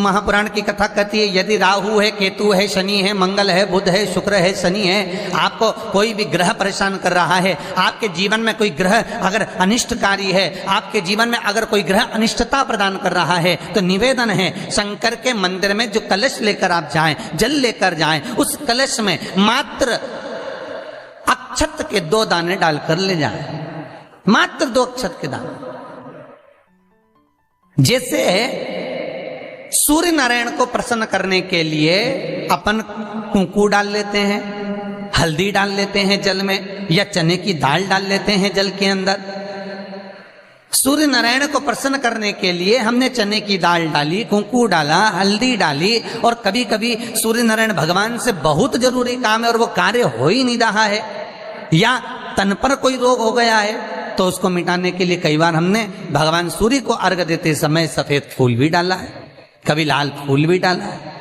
महापुराण की कथा कहती है, यदि राहु है, केतु है, शनि है, मंगल है, बुध है, शुक्र है, शनि है, आपको कोई भी ग्रह परेशान कर रहा है, आपके जीवन में कोई ग्रह अगर अनिष्टकारी है, आपके जीवन में अगर कोई ग्रह अनिष्टता प्रदान कर रहा है, तो निवेदन है शंकर के मंदिर में जो कलश लेकर आप जाएं, जल लेकर जाएं, उस कलश में मात्र अक्षत के 2 दाने डालकर ले जाएं, मात्र 2 अक्षत के दाने। जैसे सूर्य नारायण को प्रसन्न करने के लिए अपन कुंकू डाल लेते हैं, हल्दी डाल लेते हैं जल में, या चने की दाल डाल लेते हैं जल के अंदर। सूर्य नारायण को प्रसन्न करने के लिए हमने चने की दाल डाली, कुंकू डाला, हल्दी डाली, और कभी कभी सूर्य नारायण भगवान से बहुत जरूरी काम है और वो कार्य हो ही नहीं रहा है, या तन पर कोई रोग हो गया है, तो उसको मिटाने के लिए कई बार हमने भगवान सूर्य को अर्घ देते समय सफेद फूल भी डाला है, कभी लाल फूल भी डाला है।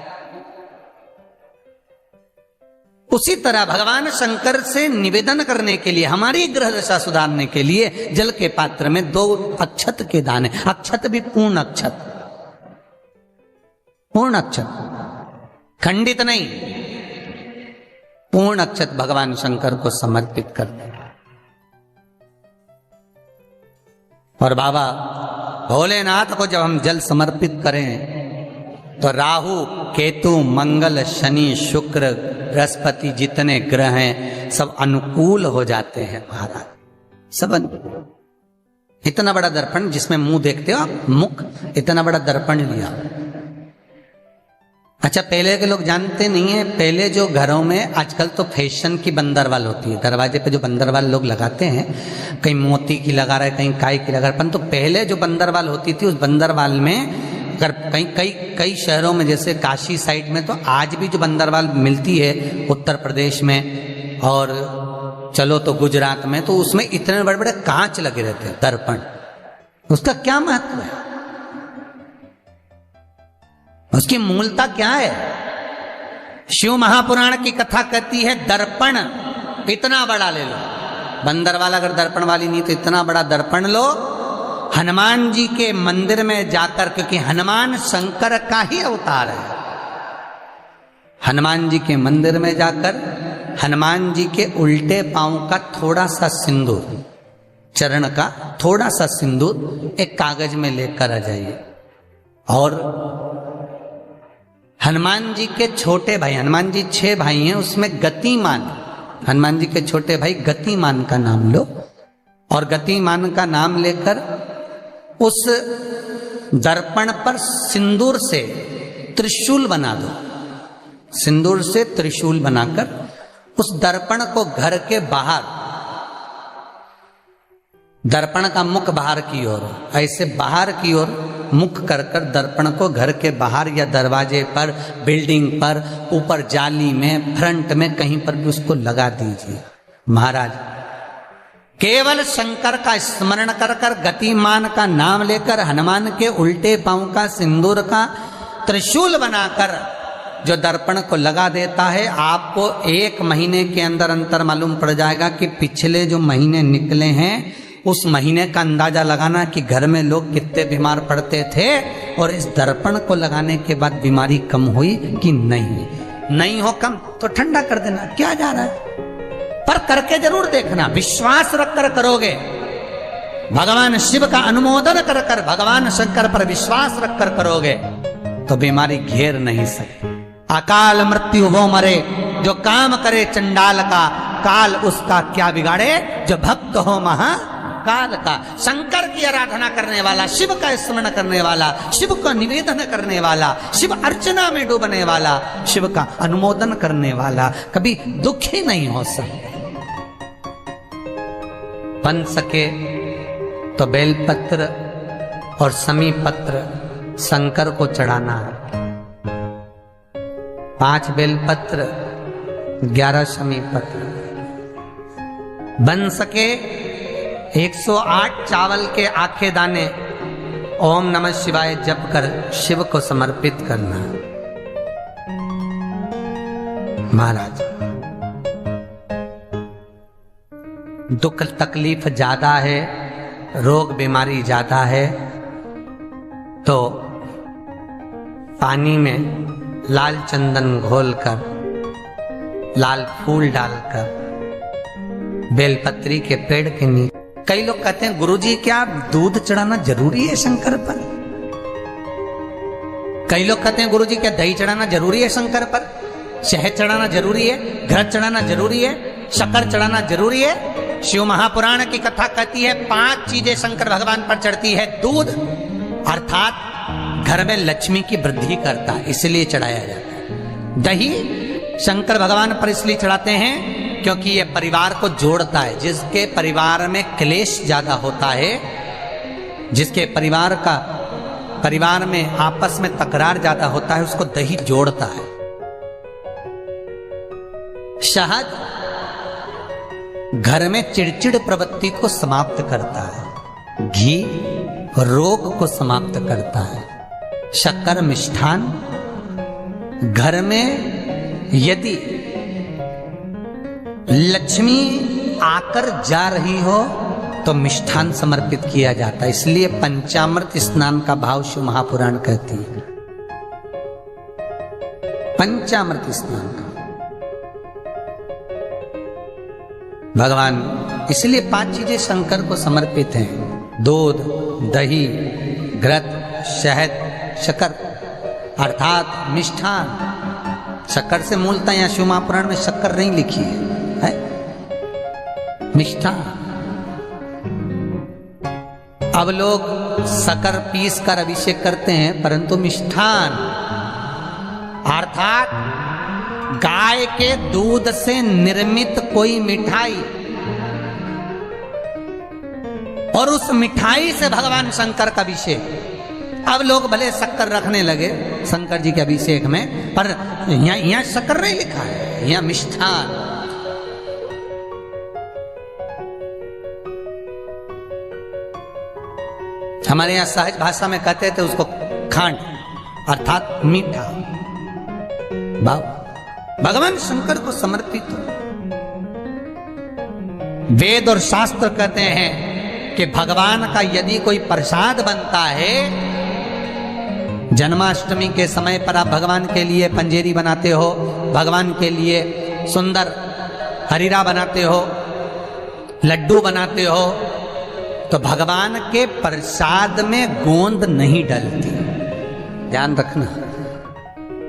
उसी तरह भगवान शंकर से निवेदन करने के लिए, हमारी ग्रह दशा सुधारने के लिए जल के पात्र में 2 अक्षत के दाने, अक्षत भी पूर्ण अक्षत, पूर्ण अक्षत, खंडित नहीं, पूर्ण अक्षत भगवान शंकर को समर्पित कर दें। और बाबा भोलेनाथ को जब हम जल समर्पित करें तो राहु, केतु, मंगल, शनि, शुक्र, बृहस्पति जितने ग्रह हैं सब अनुकूल हो जाते हैं महाराज, सब अनुकूल। इतना बड़ा दर्पण जिसमें मुंह देखते हो आप, मुख, इतना बड़ा दर्पण लिया। अच्छा, पहले के लोग जानते नहीं है, पहले जो घरों में, आजकल तो फैशन की बंदरवाल होती है, दरवाजे पे जो बंदरवाल लोग लगाते हैं, कहीं मोती की लगा रहे, कहीं काय की लगा रहे, परंतु पहले जो बंदरवाल होती थी उस बंदरवाल में अगर कई शहरों में, जैसे काशी साइड में, तो आज भी जो बंदरवाल मिलती है उत्तर प्रदेश में, और चलो तो गुजरात में, तो उसमें इतने बड़े बड़े कांच लगे रहते हैं, दर्पण। उसका क्या महत्व है, उसकी मूलता क्या है? शिव महापुराण की कथा कहती है दर्पण इतना बड़ा ले लो, बंदरवाल अगर दर्पण वाली नहीं तो इतना बड़ा दर्पण लो, हनुमान जी के मंदिर में जाकर, क्योंकि हनुमान शंकर का ही अवतार है, हनुमान जी के मंदिर में जाकर हनुमान जी के उल्टे पांव का थोड़ा सा सिंदूर, चरण का थोड़ा सा सिंदूर एक कागज में लेकर आ जाइए, और हनुमान जी के छोटे भाई, हनुमान जी 6 भाई हैं, उसमें गतिमान, हनुमान जी के छोटे भाई गतिमान का नाम लो, और गतिमान का नाम लेकर उस दर्पण पर सिंदूर से त्रिशूल बना दो, सिंदूर से त्रिशूल बनाकर उस दर्पण को घर के बाहर, दर्पण का मुख बाहर की ओर, ऐसे बाहर की ओर मुख कर कर दर्पण को घर के बाहर या दरवाजे पर, बिल्डिंग पर, ऊपर जाली में, फ्रंट में, कहीं पर भी उसको लगा दीजिए। महाराज केवल शंकर का स्मरण कर कर, गतिमान का नाम लेकर, हनुमान के उल्टे पांव का सिंदूर का त्रिशूल बनाकर जो दर्पण को लगा देता है, आपको 1 महीने के अंदर अंतर मालूम पड़ जाएगा कि पिछले जो महीने निकले हैं उस महीने का अंदाजा लगाना कि घर में लोग कितने बीमार पड़ते थे, और इस दर्पण को लगाने के बाद बीमारी कम हुई कि नहीं हो कम तो ठंडा कर देना, क्या जा रहा है, पर करके जरूर देखना, विश्वास रख कर करोगे, भगवान शिव का अनुमोदन कर कर, भगवान शंकर पर विश्वास रख कर करोगे तो बीमारी घेर नहीं सकती। अकाल मृत्यु वो मरे जो काम करे चंडाल का, काल उसका क्या बिगाड़े जो भक्त हो महाकाल का। शंकर की आराधना करने वाला, शिव का स्मरण करने वाला, शिव का निवेदन करने वाला, शिव अर्चना में डूबने वाला, शिव का अनुमोदन करने वाला कभी दुखी नहीं हो सकता। बन सके तो बेलपत्र और समी पत्र शंकर को चढ़ाना है, 5 बेलपत्र 11 समी पत्र। बन सके 108 चावल के आखे दाने ओम नमः शिवाय जप कर शिव को समर्पित करना। महाराज दुख तकलीफ ज्यादा है, रोग बीमारी ज्यादा है, तो पानी में लाल चंदन घोलकर, लाल फूल डालकर, बेलपत्री के पेड़ के नीचे। कई लोग कहते हैं गुरुजी क्या दूध चढ़ाना जरूरी है शंकर पर? कई लोग कहते हैं गुरुजी क्या दही चढ़ाना जरूरी है शंकर पर? शहद चढ़ाना जरूरी है? घृत चढ़ाना जरूरी है? शक्कर चढ़ाना जरूरी है? शिव महापुराण की कथा कहती है 5 चीजें शंकर भगवान पर चढ़ती है। दूध अर्थात घर में लक्ष्मी की वृद्धि करता है, इसलिए चढ़ाया जाता है। दही शंकर भगवान पर इसलिए चढ़ाते हैं क्योंकि यह परिवार को जोड़ता है। जिसके परिवार में क्लेश ज्यादा होता है, जिसके परिवार में आपस में तकरार ज्यादा होता है, उसको दही जोड़ता है। शहद घर में चिड़चिड़ प्रवृत्ति को समाप्त करता है। घी रोग को समाप्त करता है। शक्कर मिष्ठान घर में यदि लक्ष्मी आकर जा रही हो तो मिष्ठान समर्पित किया जाता है। इसलिए पंचामृत स्नान का भाव शिव महापुराण कहती है। पंचामृत स्नान का भगवान, इसलिए 5 चीजें शंकर को समर्पित हैं। दूध, दही, घृत, शहद, शक्कर अर्थात मिष्ठान। शक्कर से मूलतः यहाँ शिव महापुराण में शक्कर नहीं लिखी है, मिष्ठान। अब लोग शक्कर पीस कर अभिषेक करते हैं, परंतु मिष्ठान अर्थात गाय के दूध से निर्मित कोई मिठाई, और उस मिठाई से भगवान शंकर का अभिषेक। अब लोग भले शक्कर रखने लगे शंकर जी के अभिषेक में, पर यहाँ शक्कर नहीं लिखा है, यहाँ मिष्ठान। हमारे यहाँ सहज भाषा में कहते थे उसको खांड अर्थात मीठा। भगवान शंकर को समर्पित हो। वेद और शास्त्र कहते हैं कि भगवान का यदि कोई प्रसाद बनता है, जन्माष्टमी के समय पर आप भगवान के लिए पंजेरी बनाते हो, भगवान के लिए सुंदर हरीरा बनाते हो, लड्डू बनाते हो, तो भगवान के प्रसाद में गोंद नहीं डलती। ध्यान रखना।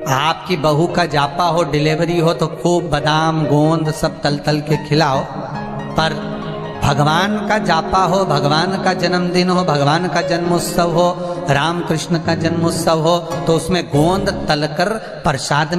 आपकी बहू का जापा हो, डिलीवरी हो, तो खूब बादाम गोंद सब तल तल के खिलाओ, पर भगवान का जापा हो, भगवान का जन्मदिन हो, भगवान का जन्मोत्सव हो, राम कृष्ण का जन्मोत्सव हो, तो उसमें गोंद तलकर प्रसाद में